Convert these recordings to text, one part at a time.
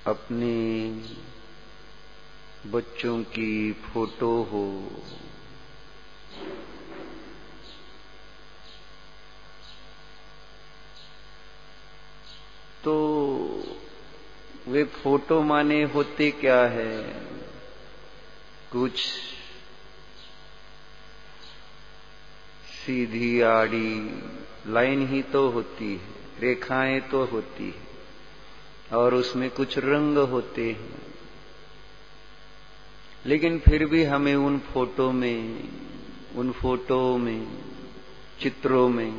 अपने बच्चों की फोटो हो, तो वे फोटो माने होते क्या है? कुछ सीधी आड़ी लाइन ही तो होती है, रेखाएं तो होती है, और उसमें कुछ रंग होते हैं। लेकिन फिर भी हमें उन फोटो में, चित्रों में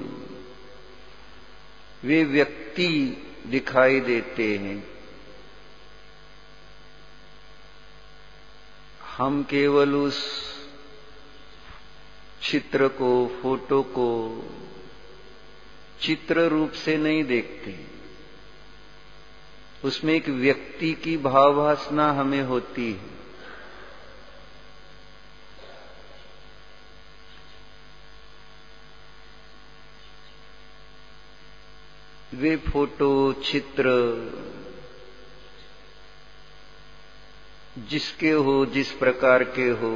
वे व्यक्ति दिखाई देते हैं। हम केवल उस चित्र को, फोटो को चित्र रूप से नहीं देखते, उसमें एक व्यक्ति की भाववासना हमें होती है। वे फोटो, चित्र जिसके हो, जिस प्रकार के हो,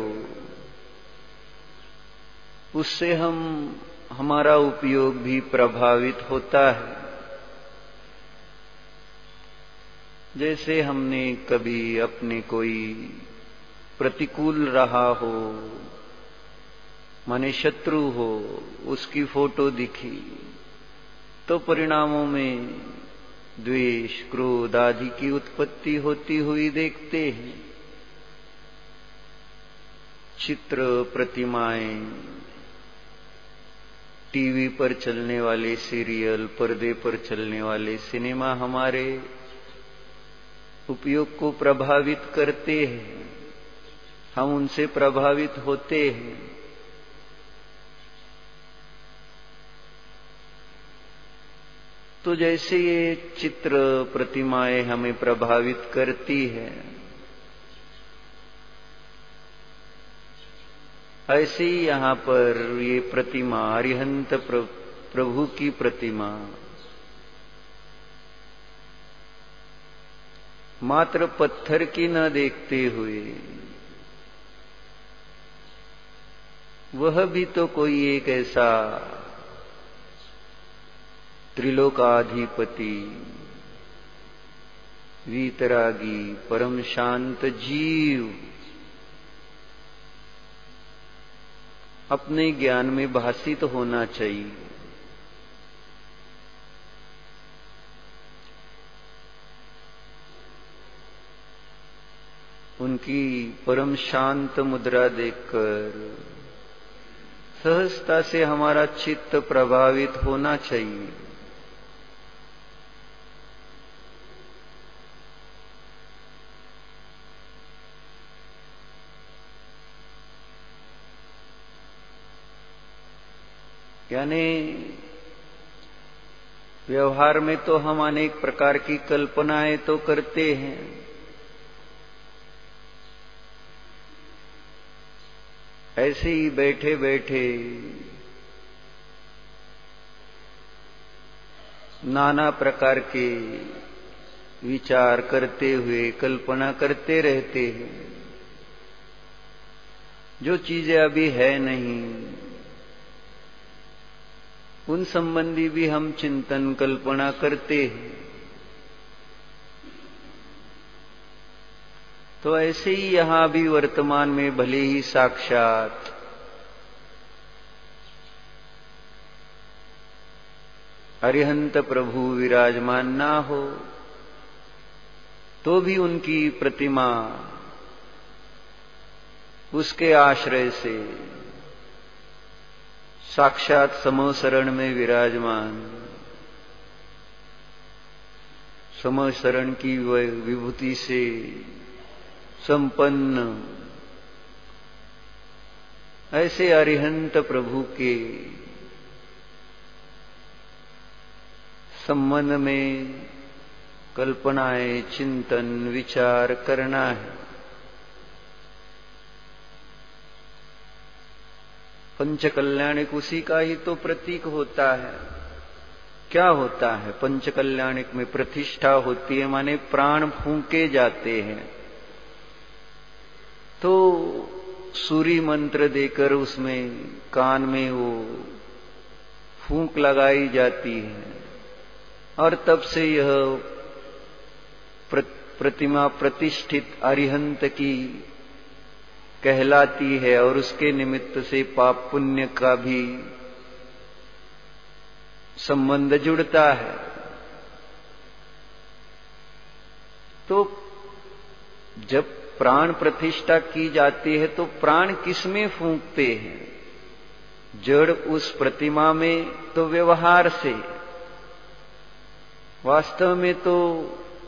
उससे हमारा उपयोग भी प्रभावित होता है। जैसे हमने कभी अपने कोई प्रतिकूल रहा हो, माने शत्रु हो, उसकी फोटो दिखी, तो परिणामों में द्वेष, क्रोध आदि की उत्पत्ति होती हुई देखते हैं। चित्र, प्रतिमाएं, टीवी पर चलने वाले सीरियल, पर्दे पर चलने वाले सिनेमा हमारे उपयोग को प्रभावित करते हैं, हम उनसे प्रभावित होते हैं। तो जैसे ये चित्र, प्रतिमाएं हमें प्रभावित करती है, ऐसे ही यहां पर ये प्रतिमा, अरिहंत प्रभु की प्रतिमा मात्र पत्थर की न देखते हुए, वह भी तो कोई एक ऐसा त्रिलोकाधिपति, वीतरागी, परम शांत जीव अपने ज्ञान में भासित होना चाहिए। उनकी परम शांत मुद्रा देखकर सहजता से हमारा चित्त प्रभावित होना चाहिए। यानी व्यवहार में तो हम अनेक प्रकार की कल्पनाएं तो करते हैं, ऐसे ही बैठे बैठे नाना प्रकार के विचार करते हुए कल्पना करते रहते हैं। जो चीजें अभी है नहीं, उन संबंधी भी हम चिंतन, कल्पना करते हैं। तो ऐसे ही यहां भी वर्तमान में भले ही साक्षात अरिहंत प्रभु विराजमान ना हो, तो भी उनकी प्रतिमा, उसके आश्रय से साक्षात समशरण में विराजमान, समशरण की विभूति से संपन्न ऐसे अरिहंत प्रभु के संबंध में कल्पनाएं, चिंतन, विचार करना है। पंच कल्याणिक उसी का ही तो प्रतीक होता है। क्या होता है? पंचकल्याणिक में प्रतिष्ठा होती है, माने प्राण फूंके जाते हैं। तो सूरी मंत्र देकर उसमें कान में वो फूंक लगाई जाती है और तब से यह प्रतिमा प्रतिष्ठित अरिहंत की कहलाती है और उसके निमित्त से पाप पुण्य का भी संबंध जुड़ता है। तो जब प्राण प्रतिष्ठा की जाती है तो प्राण किसमें फूंकते हैं? जड़ उस प्रतिमा में तो व्यवहार से, वास्तव में तो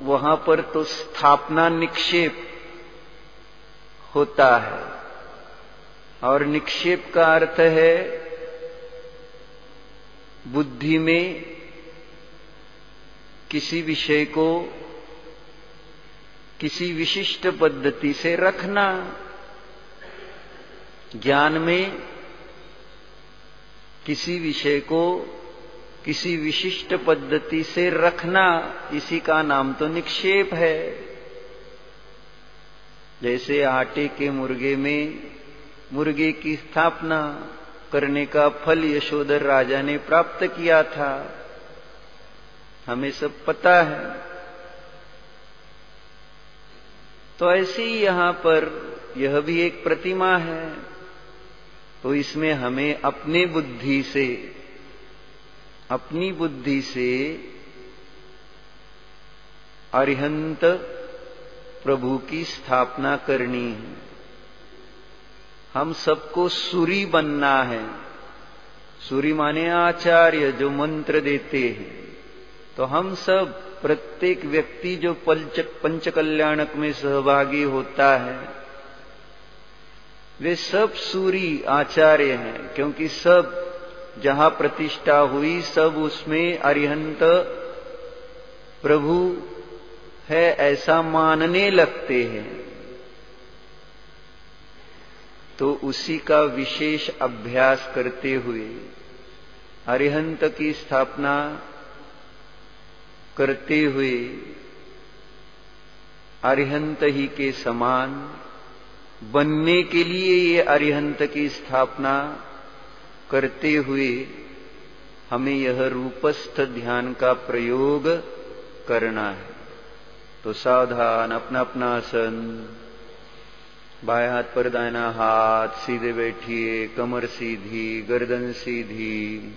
वहां पर तो स्थापना निक्षेप होता है और निक्षेप का अर्थ है बुद्धि में किसी विषय को किसी विशिष्ट पद्धति से रखना, ज्ञान में किसी विषय को किसी विशिष्ट पद्धति से रखना, इसी का नाम तो निक्षेप है। जैसे आटे के मुर्गे में मुर्गे की स्थापना करने का फल यशोधर राजा ने प्राप्त किया था, हमें सब पता है। तो ऐसे ही यहां पर यह भी एक प्रतिमा है, तो इसमें हमें अपनी बुद्धि से अरिहंत प्रभु की स्थापना करनी है। हम सबको सूरी बनना है। सूरी माने आचार्य, जो मंत्र देते हैं। तो हम सब, प्रत्येक व्यक्ति जो पंचकल्याणक में सहभागी होता है, वे सब सूरी आचार्य हैं, क्योंकि सब जहां प्रतिष्ठा हुई सब उसमें अरिहंत प्रभु है ऐसा मानने लगते हैं। तो उसी का विशेष अभ्यास करते हुए अरिहंत की स्थापना करते हुए अरिहंत ही के समान बनने के लिए ये अरिहंत की स्थापना करते हुए हमें यह रूपस्थ ध्यान का प्रयोग करना है। तो सावधान, अपना अपना आसन, बाएं हाथ पर दाहिना हाथ, सीधे बैठिए, कमर सीधी, गर्दन सीधी।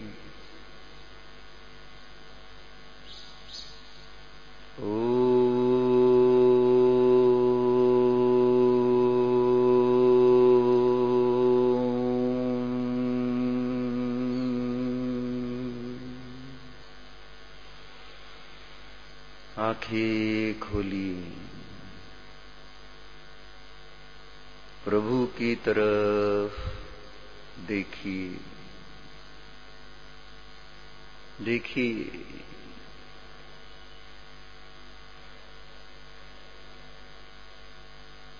आंखें खोली, प्रभु की तरफ देखिए, देखिए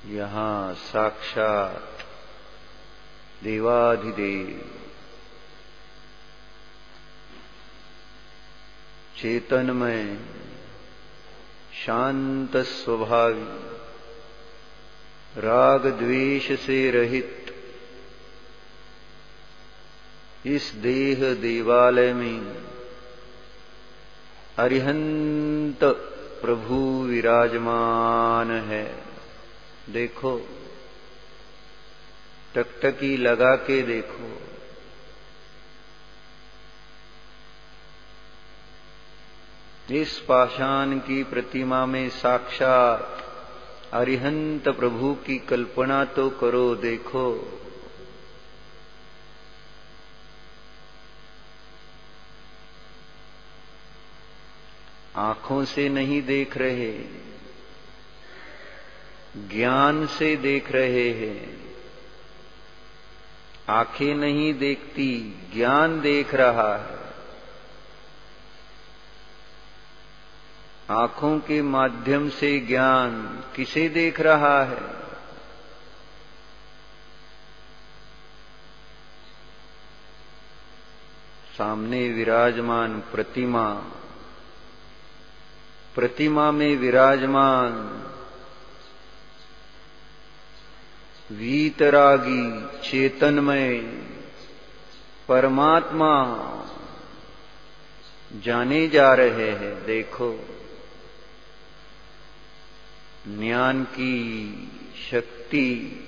यहां साक्षात देवाधिदेव चेतनमय शांत स्वभावी राग द्वेष से रहित इस देह देवालय में अरिहंत प्रभु विराजमान है। देखो, टकटकी लगा के देखो, इस पाषाण की प्रतिमा में साक्षात अरिहंत प्रभु की कल्पना तो करो। देखो, आंखों से नहीं देख रहे, ज्ञान से देख रहे हैं। आंखें नहीं देखती, ज्ञान देख रहा है। आंखों के माध्यम से ज्ञान किसे देख रहा है? सामने विराजमान प्रतिमा, प्रतिमा में विराजमान वीतरागी चेतनमय परमात्मा जाने जा रहे हैं। देखो, ज्ञान की शक्ति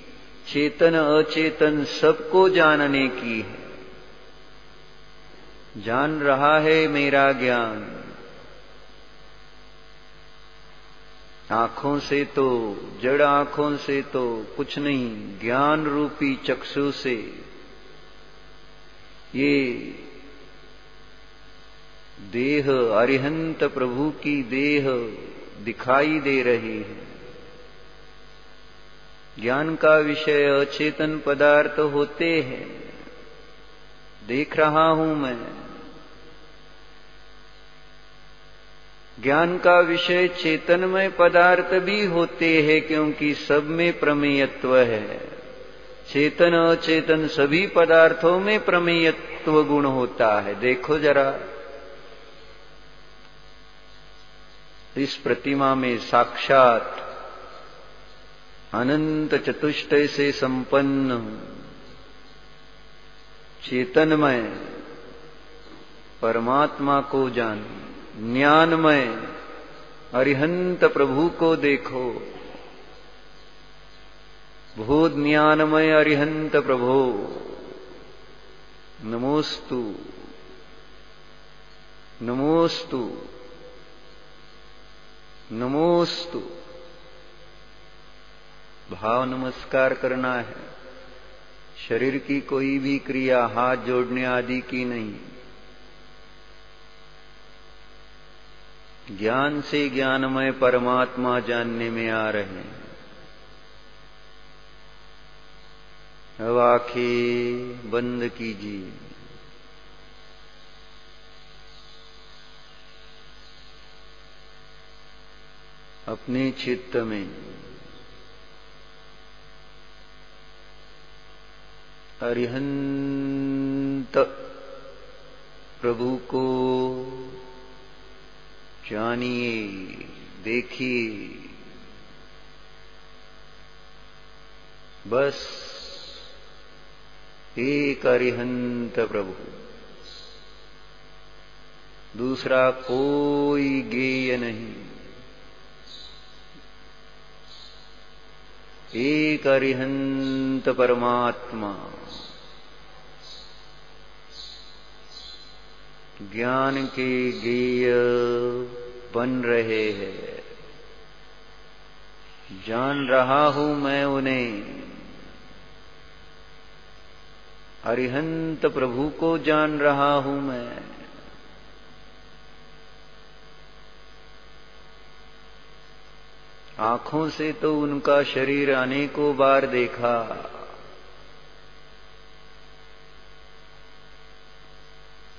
चेतन अचेतन सबको जानने की है। जान रहा है मेरा ज्ञान। आंखों से तो, जड़ आंखों से तो कुछ नहीं, ज्ञान रूपी चक्षु से ये देह, अरिहंत प्रभु की देह दिखाई दे रही है। ज्ञान का विषय अचेतन पदार्थ होते हैं, देख रहा हूं मैं। ज्ञान का विषय चेतनमय पदार्थ भी होते हैं, क्योंकि सब में प्रमेयत्व है। चेतन अचेतन सभी पदार्थों में प्रमेयत्व गुण होता है। देखो जरा, इस प्रतिमा में साक्षात अनंत चतुष्टय से संपन्न चेतनमय परमात्मा को जान, ज्ञानमय अरिहंत प्रभु को देखो। भूत ज्ञानमय अरिहंत प्रभो नमोस्तु, नमोस्तु, नमोस्तु। भाव नमस्कार करना है। शरीर की कोई भी क्रिया हाथ जोड़ने आदि की नहीं। ज्ञान से ज्ञानमय परमात्मा जानने में आ रहे हैं। अब आंखें बंद कीजिए। अपने चित्त में अरिहंत प्रभु को जानिए, देखिए। बस एक अरिहंत प्रभु, दूसरा कोई ज्ञेय नहीं। एक अरिहंत परमात्मा ज्ञान के ज्ञेय बन रहे हैं। जान रहा हूं मैं उन्हें। अरिहंत प्रभु को जान रहा हूं मैं। आंखों से तो उनका शरीर अनेकों बार देखा।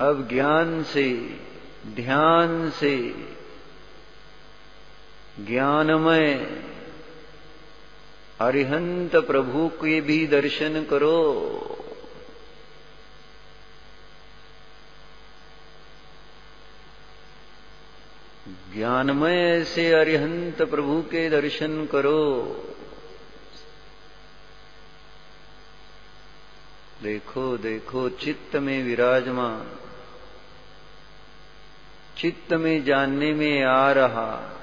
अब ज्ञान से, ध्यान से ज्ञानमय अरिहंत प्रभु के भी दर्शन करो। ज्ञानमय से अरिहंत प्रभु के दर्शन करो। देखो देखो, चित्त में विराजमान, चित्त में जानने में आ रहा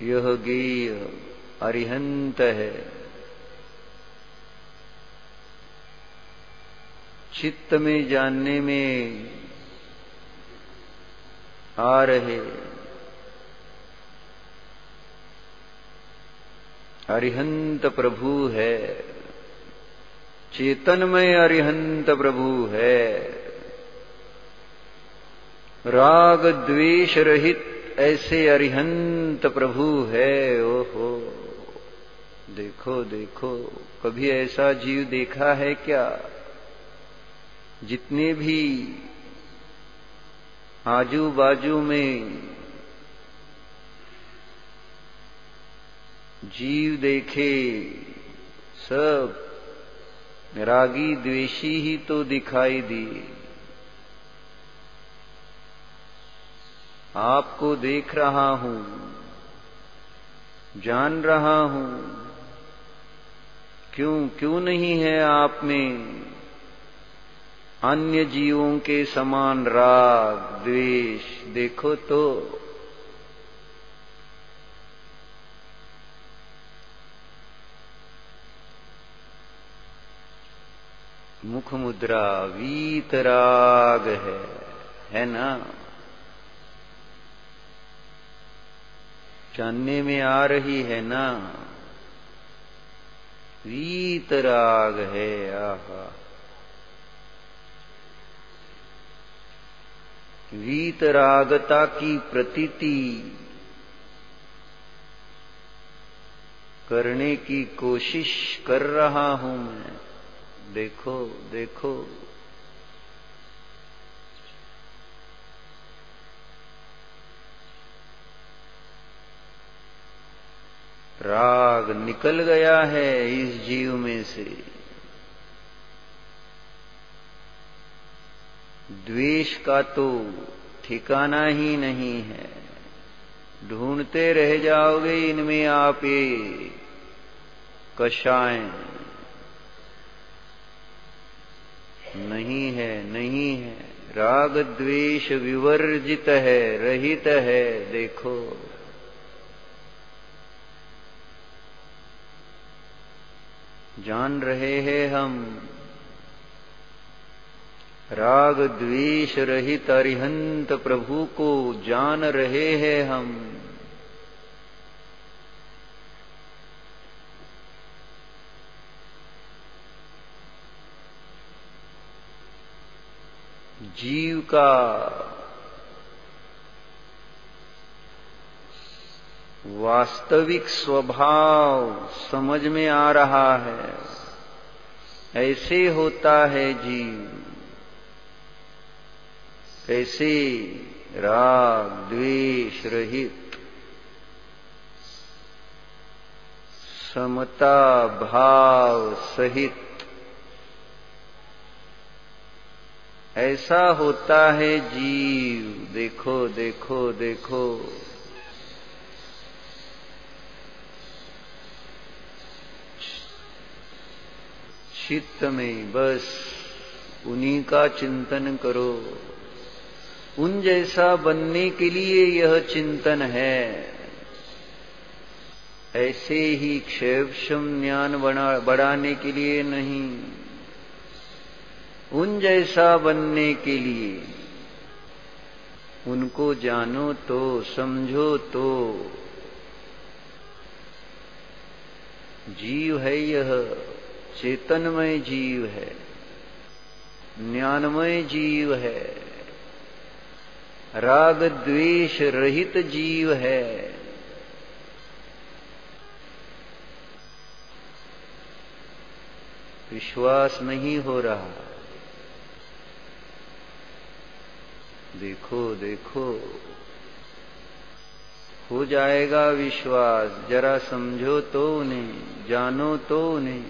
यह ज्ञेय अरिहंत है। चित्त में जानने में आ रहे अरिहंत प्रभु है। चेतनमय अरिहंत प्रभु है। राग द्वेष रहित ऐसे अरिहंत प्रभु है। ओहो, देखो देखो, कभी ऐसा जीव देखा है क्या? जितने भी आजू बाजू में जीव देखे, सब रागी द्वेषी ही तो दिखाई दिए। आपको देख रहा हूं, जान रहा हूं, क्यों नहीं है आप में अन्य जीवों के समान राग द्वेष? देखो तो मुख मुद्रा वीतराग है ना? जानने में आ रही है ना? वीतराग है। आहा, वीतरागता की प्रतीति करने की कोशिश कर रहा हूं मैं। देखो देखो, राग निकल गया है इस जीव में से। द्वेष का तो ठिकाना ही नहीं है। ढूंढते रह जाओगे इनमें आप ये कषाय। नहीं है, नहीं है। राग द्वेष विवर्जित है, रहित है। देखो जान रहे हैं हम, राग द्वेष रहित अरिहंत प्रभु को जान रहे हैं हम। जीव का वास्तविक स्वभाव समझ में आ रहा है। ऐसे होता है जीव, कैसे राग द्वेष रहित समता भाव सहित ऐसा होता है जीव। देखो देखो देखो, चित्त में बस उन्हीं का चिंतन करो। उन जैसा बनने के लिए यह चिंतन है। ऐसे ही क्षेपक्षम ज्ञान बढ़ाने के लिए नहीं, उन जैसा बनने के लिए। उनको जानो तो, समझो तो। जीव है यह, चेतनमय जीव है, ज्ञानमय जीव है, राग द्वेष रहित जीव है। विश्वास नहीं हो रहा? देखो देखो, हो जाएगा विश्वास। जरा समझो तो उन्हें, जानो तो उन्हें।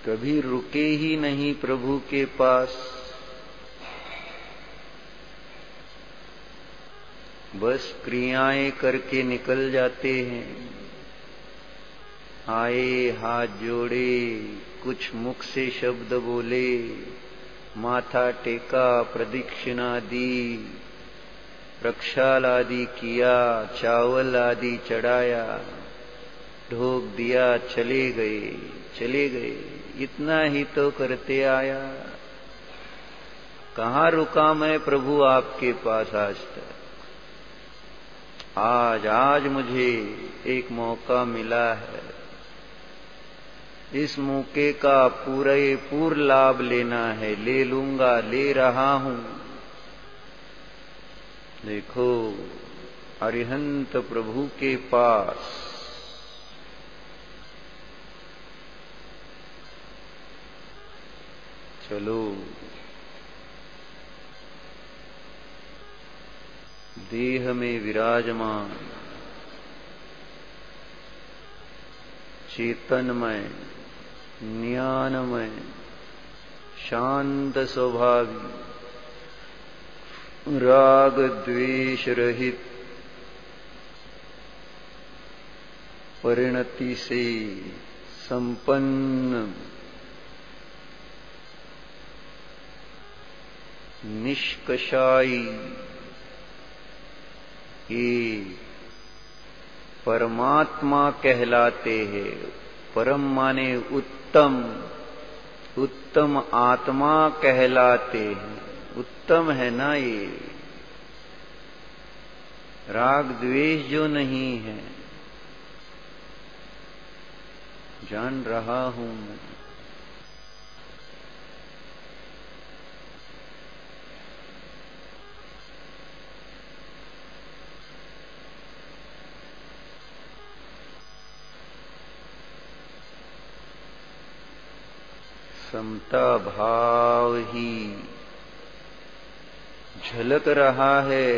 कभी रुके ही नहीं प्रभु के पास, बस क्रियाएं करके निकल जाते हैं। आए, हाथ जोड़े, कुछ मुख से शब्द बोले, माथा टेका, प्रदक्षिणा दी, प्रक्षाल आदि किया, चावल आदि चढ़ाया, ढोक दिया, चले गए चले गए। इतना ही तो करते आया। कहाँ रुका मैं प्रभु आपके पास आज तक? आज मुझे एक मौका मिला है। इस मौके का पूर्ण लाभ लेना है। ले लूंगा, ले रहा हूं। देखो, अरिहंत प्रभु के पास चलो। देह में विराजमान चेतनमय ज्ञानमय, शांत स्वभावी, राग द्वेष रहित, परिणति से संपन्न, निष्कषायी, ये परमात्मा कहलाते हैं। परम माने उत्तम, उत्तम आत्मा कहलाते हैं। उत्तम है ना ये, राग द्वेष जो नहीं है, जान रहा हूं मैं। समता भाव ही झलक रहा है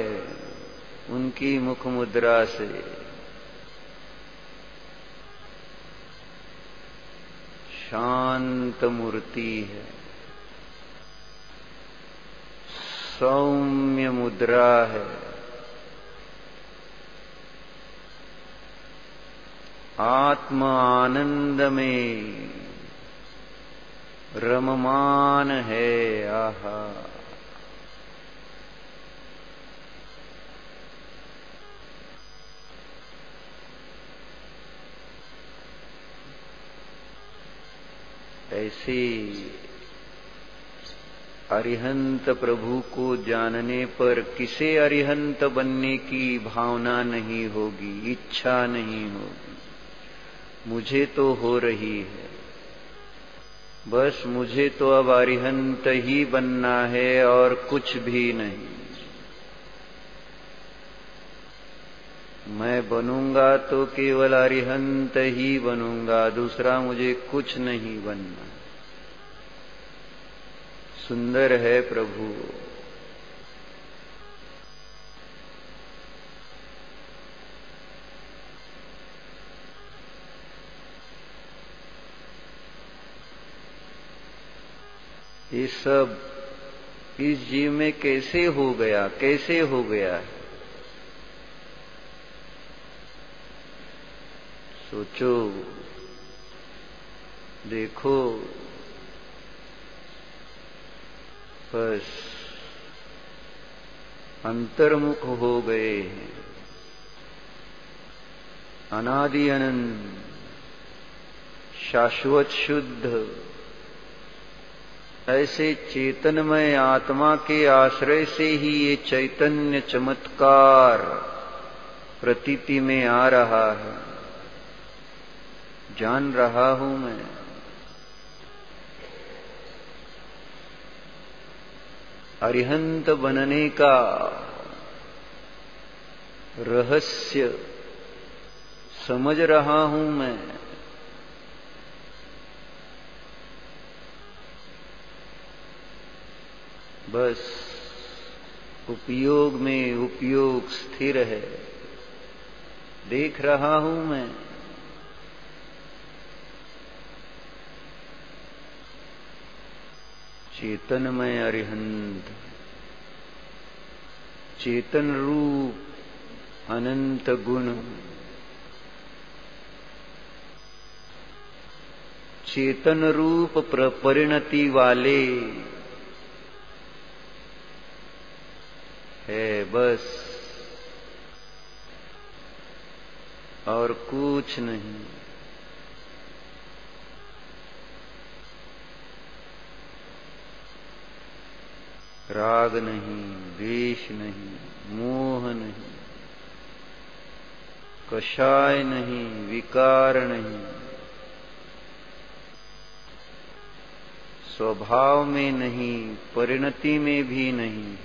उनकी मुख मुद्रा से। शांत मूर्ति है, सौम्य मुद्रा है, आत्म आनंद में रममान है। आहा, ऐसे अरिहंत प्रभु को जानने पर किसे अरिहंत बनने की भावना नहीं होगी, इच्छा नहीं होगी। मुझे तो हो रही है। बस मुझे तो अब अरिहंत ही बनना है और कुछ भी नहीं। मैं बनूंगा तो केवल अरिहंत ही बनूंगा, दूसरा मुझे कुछ नहीं बनना। सुंदर है प्रभु। ये सब इस जीव में कैसे हो गया, कैसे हो गया है? सोचो, देखो, बस अंतर्मुख हो गए हैं। अनादि अनंत, शाश्वत शुद्ध, ऐसे चेतनमय आत्मा के आश्रय से ही ये चैतन्य चमत्कार प्रतीति में आ रहा है। जान रहा हूं मैं। अरिहंत बनने का रहस्य समझ रहा हूं मैं। बस उपयोग में उपयोग स्थिर है, देख रहा हूं मैं। चेतनमय अरिहंत, चेतन रूप अनंत गुण, चेतन रूप परिणति वाले है बस, और कुछ नहीं। राग नहीं, द्वेष नहीं, मोह नहीं, कषाय नहीं, विकार नहीं, स्वभाव में नहीं, परिणति में भी नहीं।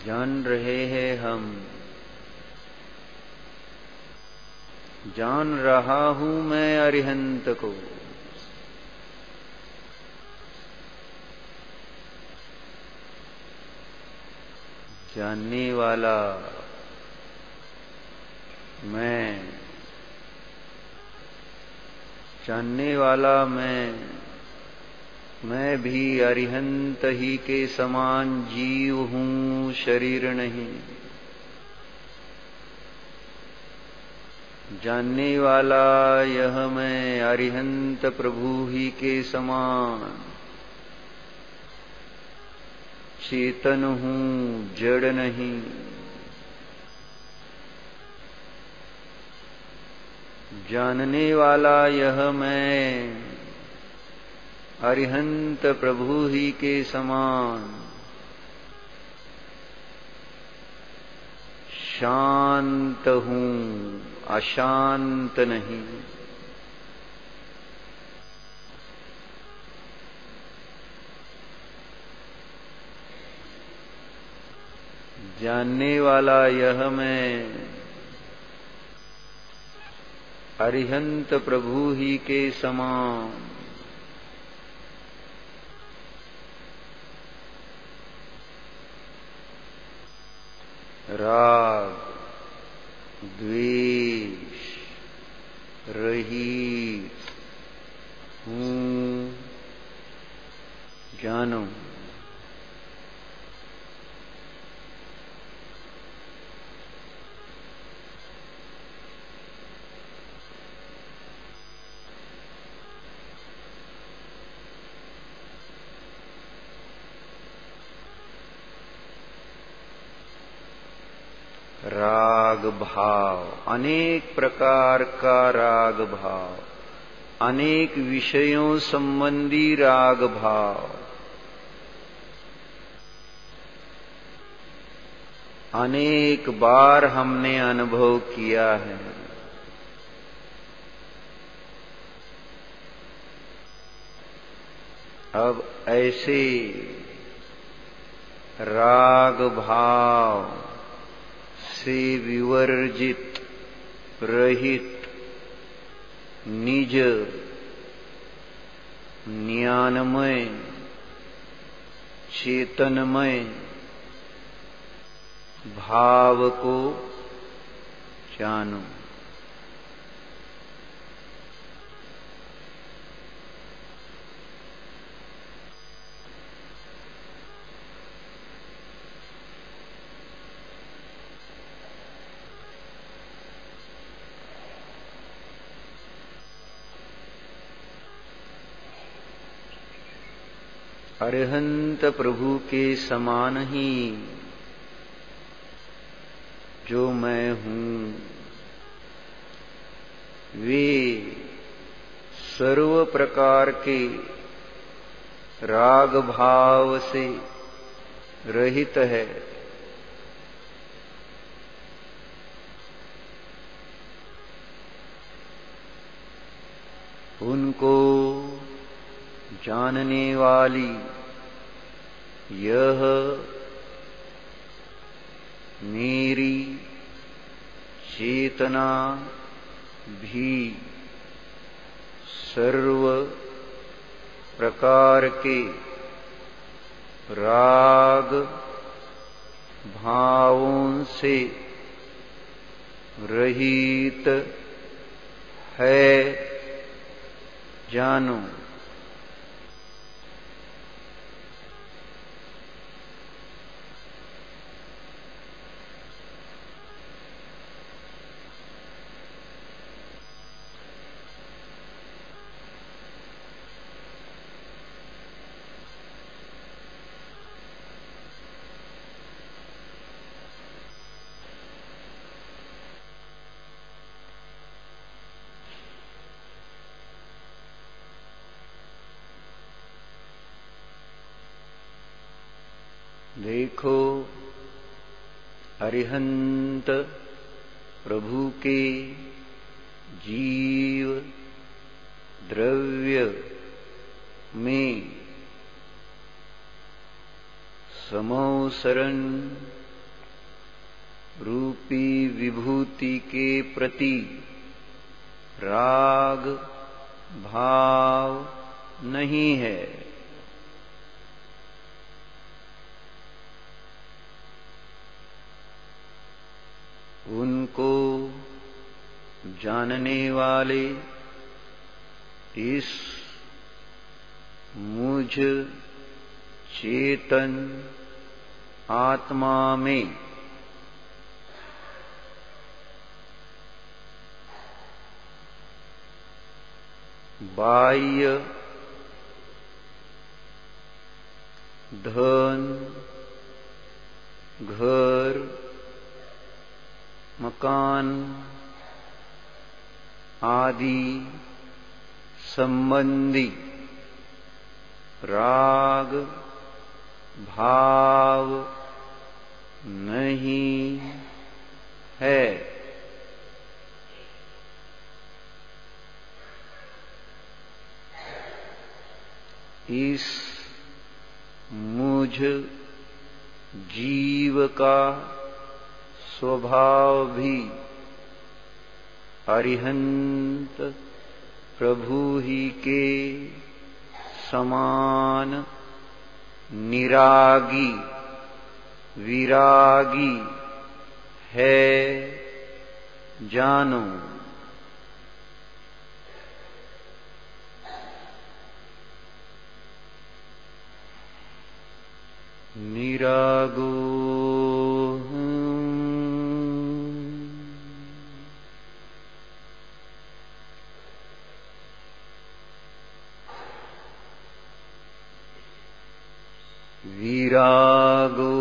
जान रहे हैं हम, जान रहा हूं मैं अरिहंत को। जानने वाला मैं, जानने वाला मैं भी अरिहंत ही के समान जीव हूँ, शरीर नहीं। जानने वाला यह मैं अरिहंत प्रभु ही के समान चेतन हूँ, जड़ नहीं। जानने वाला यह मैं अरिहंत प्रभु ही के समान शांत हूँ, अशांत नहीं। जानने वाला यह मैं अरिहंत प्रभु ही के समान राग द्वेष रहित हूँ, जानो। राग भाव, अनेक प्रकार का राग भाव, अनेक विषयों संबंधी राग भाव, अनेक बार हमने अनुभव किया है। अब ऐसे राग भाव से विवर्जित, रहित, निज ज्ञानमय, चेतनमय भाव को जानो। अरिहंत प्रभु के समान ही जो मैं हूँ, वे सर्व प्रकार के राग भाव से रहित है। उनको जानने वाली यह मेरी चेतना भी सर्व प्रकार के राग भावों से रहित है, जानो। देखो, अरिहंत प्रभु के जीव द्रव्य में समौसरण रूपी विभूति के प्रति राग भाव नहीं है। जानने वाले इस मुझ चेतन आत्मा में बाह्य धन, घर, मकान आदि संबंधी राग भाव नहीं है। इस मुझ जीव का स्वभाव भी अरिहंत प्रभु ही के समान निरागी विरागी है, जानो। निरागो विरागो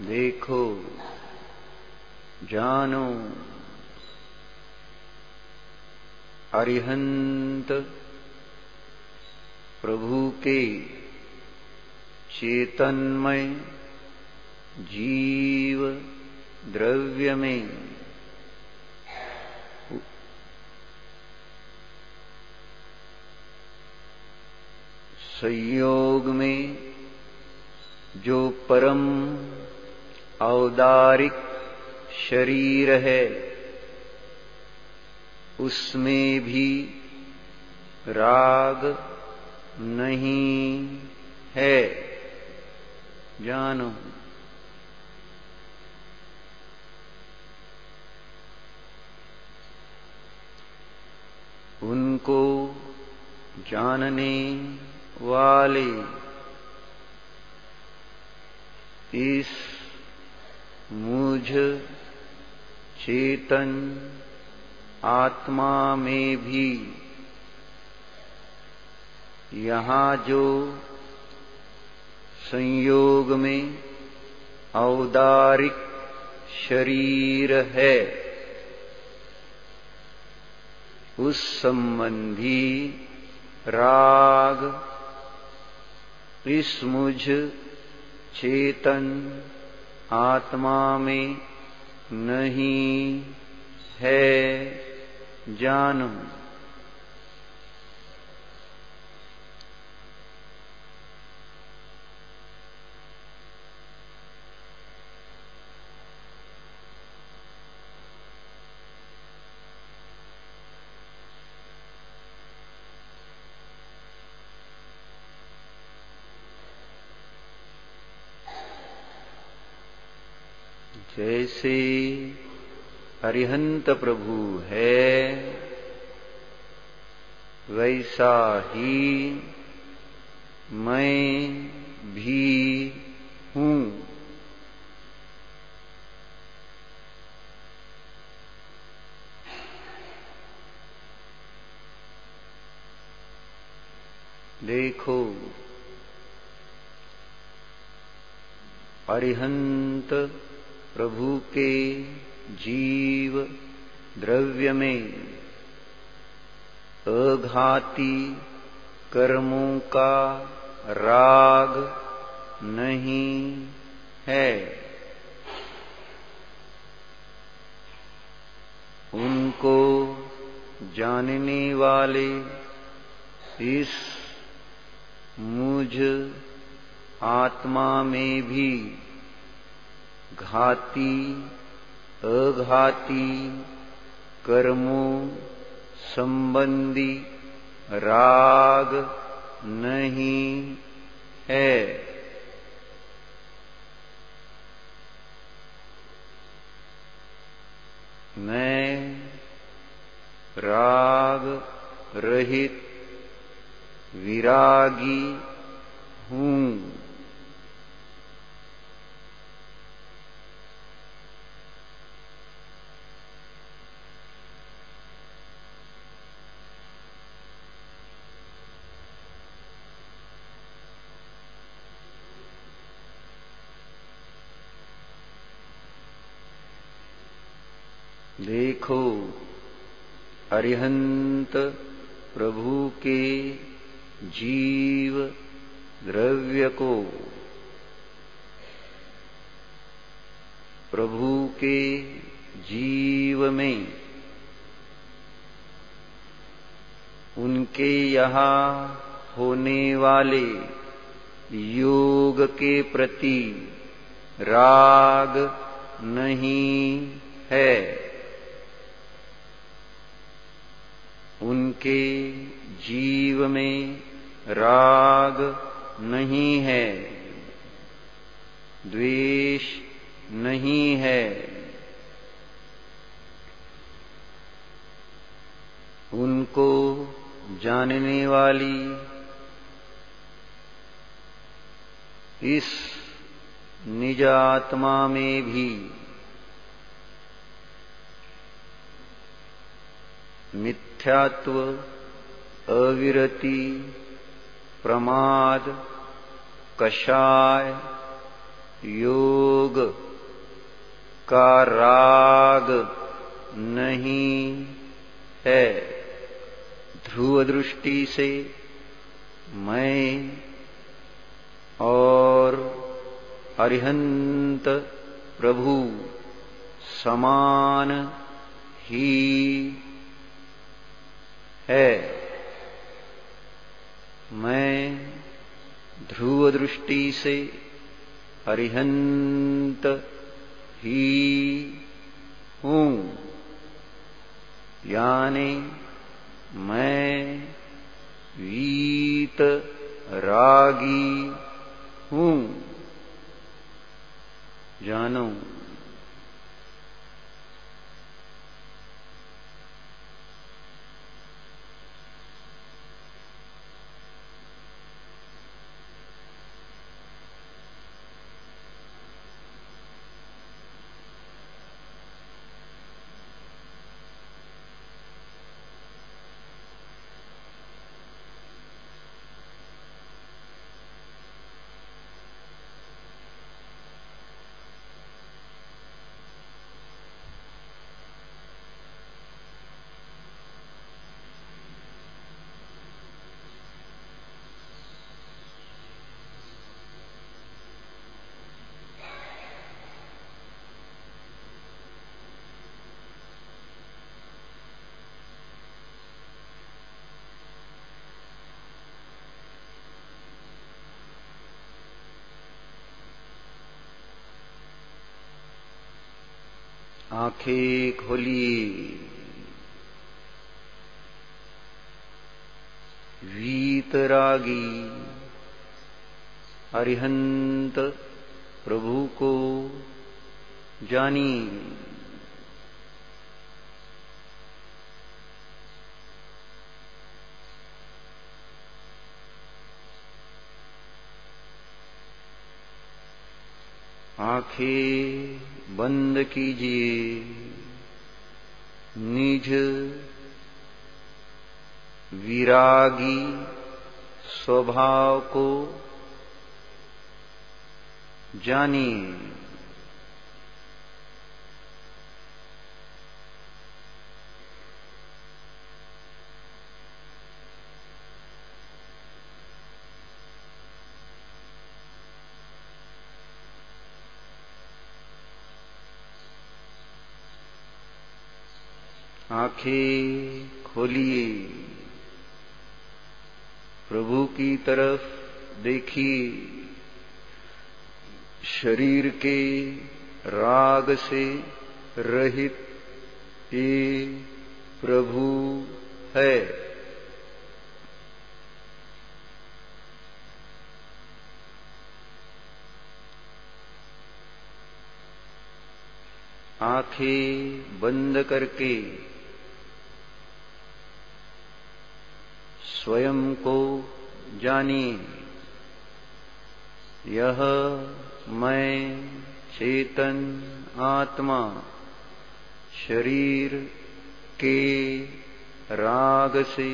देखो, जानो, अरिहंत प्रभु के चेतनमय जीव द्रव्य में संयोग में जो परम औदारिक शरीर है, उसमें भी राग नहीं है, जानो। उनको जानने वाले इस मुझ चेतन आत्मा में भी यहाँ जो संयोग में औदारिक शरीर है, उस संबंधी राग इस मुझ चेतन आत्मा में नहीं है, जानो। जैसे अरिहंत प्रभु है, वैसा ही मैं भी हूँ। देखो, अरिहंत प्रभु के जीव द्रव्य में अघाती कर्मों का राग नहीं है। उनको जानने वाले इस मुझ आत्मा में भी घाती अघाती कर्मों संबंधी राग नहीं है। मैं राग रहित विरागी हूँ। देखो अरिहंत प्रभु के जीव द्रव्य को प्रभु के जीव में उनके यहाँ होने वाले योग के प्रति राग नहीं है। उनके जीव में राग नहीं है, द्वेष नहीं है। उनको जानने वाली इस निज आत्मा में भी मिथ्यात्व, अविरति, प्रमाद, कषाय, योग का राग नहीं है। ध्रुव दृष्टि से मैं और अरिहंत प्रभु समान ही है। मैं ध्रुव दृष्टि से अरिहंत ही हूँ, यानी मैं वीत रागी हूँ। जानो आंखें खोलिए। वीतरागी अरिहंत प्रभु को जानिए। आंखें बंद कीजिए। निज विरागी स्वभाव को जानिए। आंखें खोलिए, प्रभु की तरफ देखिए। शरीर के राग से रहित ये प्रभु है। आंखें बंद करके स्वयं को जानिए, यह मैं चेतन आत्मा शरीर के राग से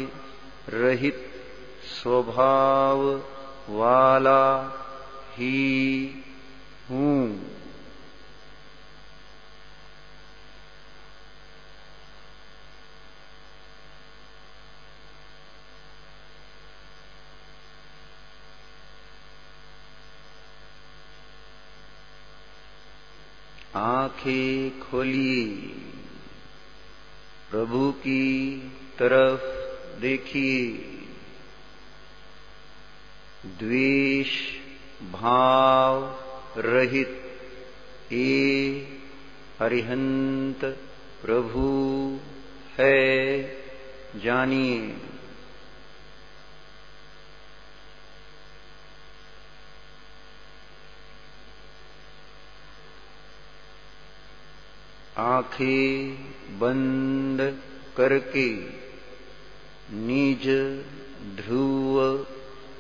रहित स्वभाव वाला ही हूँ। आंखें खोलिए, प्रभु की तरफ देखिए। द्वेष भाव रहित ये अरिहंत प्रभु है, जानिए। आंखें बंद करके निज ध्रुव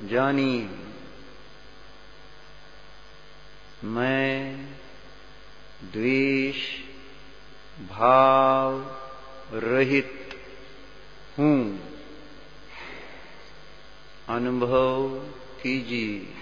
जानिए, मैं द्वेष भाव रहित हूँ। अनुभव कीजिए।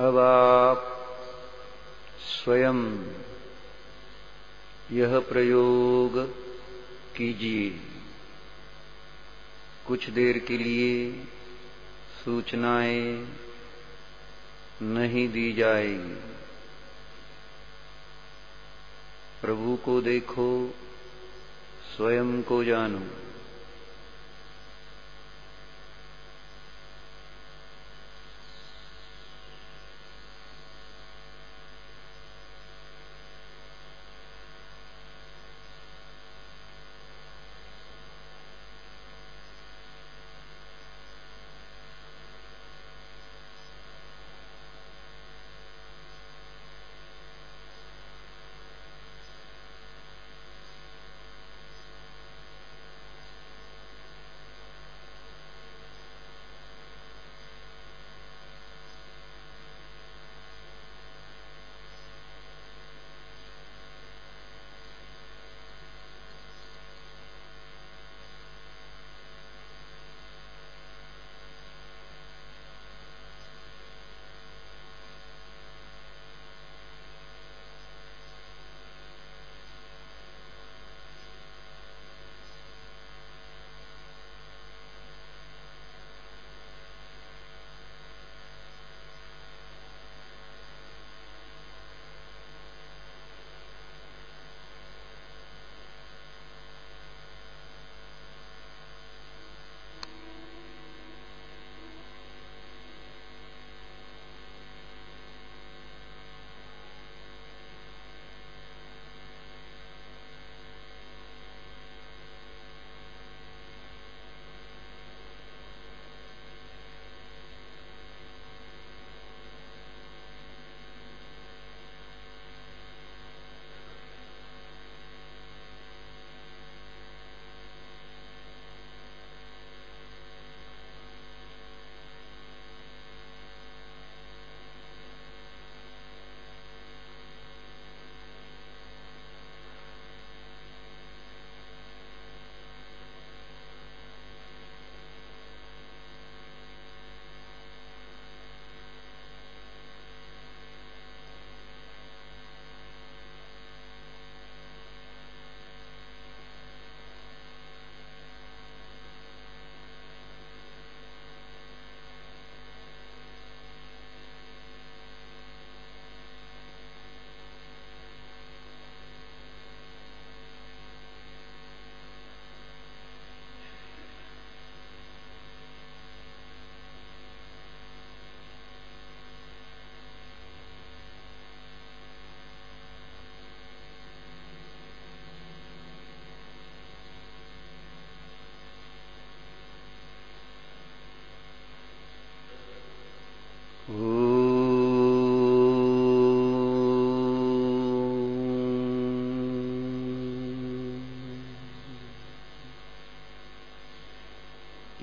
अब आप स्वयं यह प्रयोग कीजिए। कुछ देर के लिए सूचनाएं नहीं दी जाएगी। प्रभु को देखो, स्वयं को जानो।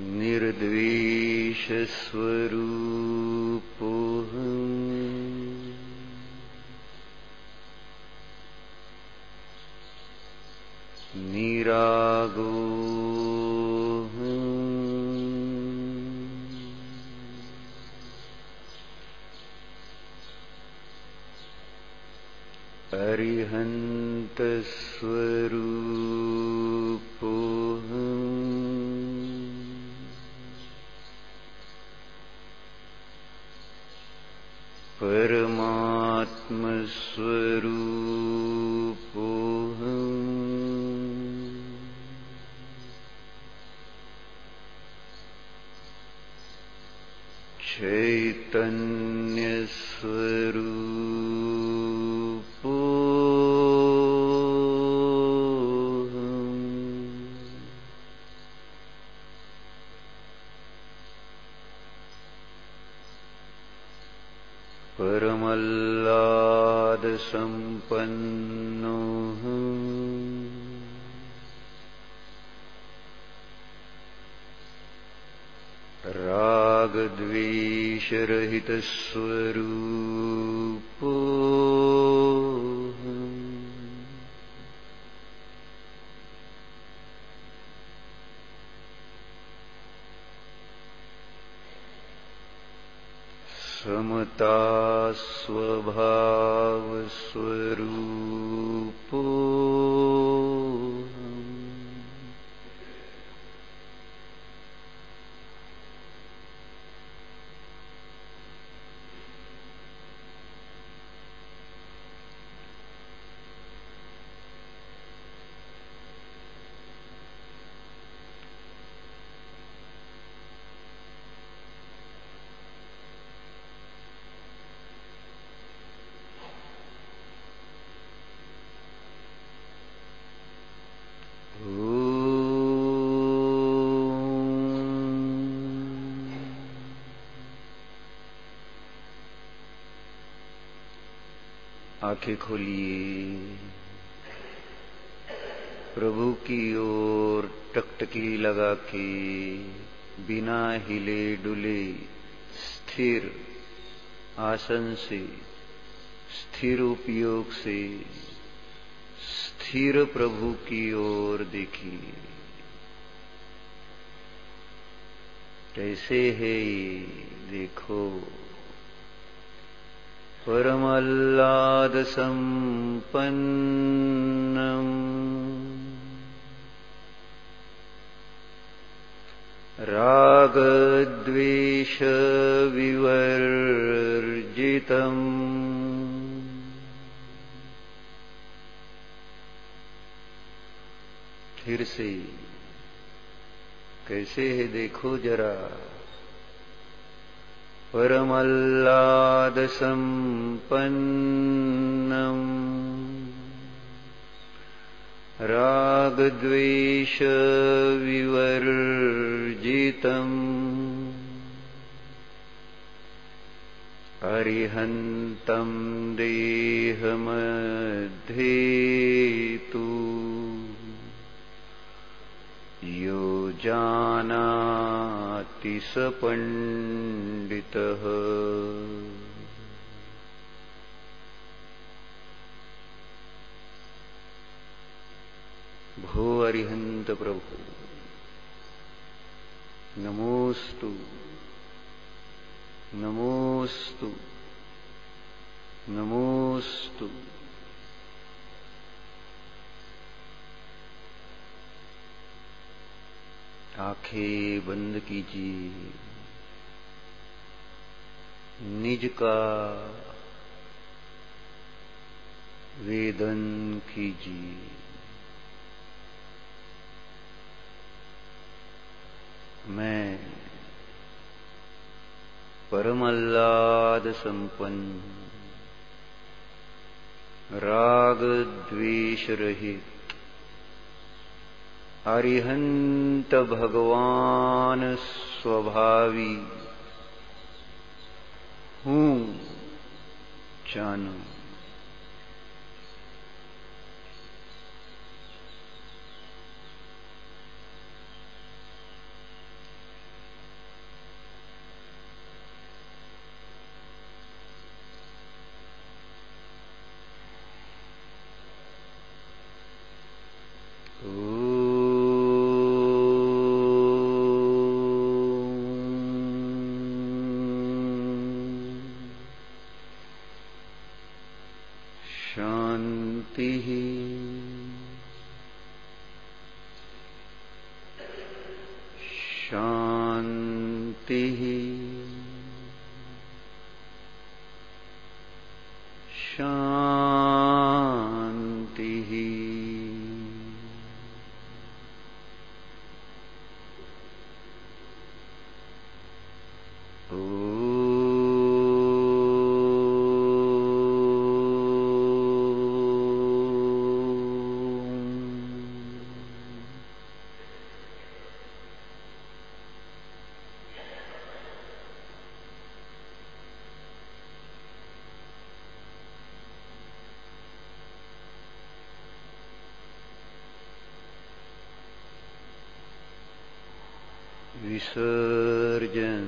निर्द्वेष स्वरूपोऽहम् निरागोऽहम् अरिहन्त स्वरूपोऽहम् परमात्म स्वरूपोऽहम् चैतन्य स्वरूपोऽहम् परमल्लाद संपन्नोऽहम् राग द्वेष रहित स्वरूपोऽहम् समता स्वभाव स्वरूपोऽहम् आंखें खोलिए, प्रभु की ओर टकटकी लगा के बिना हिले डुले स्थिर आसन से, स्थिर उपयोग से स्थिर प्रभु की ओर देखिए। कैसे है ये देखो। परमल्लाद संपन्नम् राग द्वेष विवर्जितम् फिर से कैसे है देखो जरा। परमल्लाद संपन्नम् राग द्वेष विवर्जितम् अरिहन्तं देहमध्ये तु यो जानाति स पंडितः। भो अरिहंत प्रभु, नमोस्तु नमोस्तु नमोस्तु। आंखें बंद कीजिए, निज का वेदन कीजिए। मैं परमल्लाद संपन्न राग द्वेष रहित अरिहंत भगवान स्वभावी हूँ जानो। शांति शांति। विसर्जन।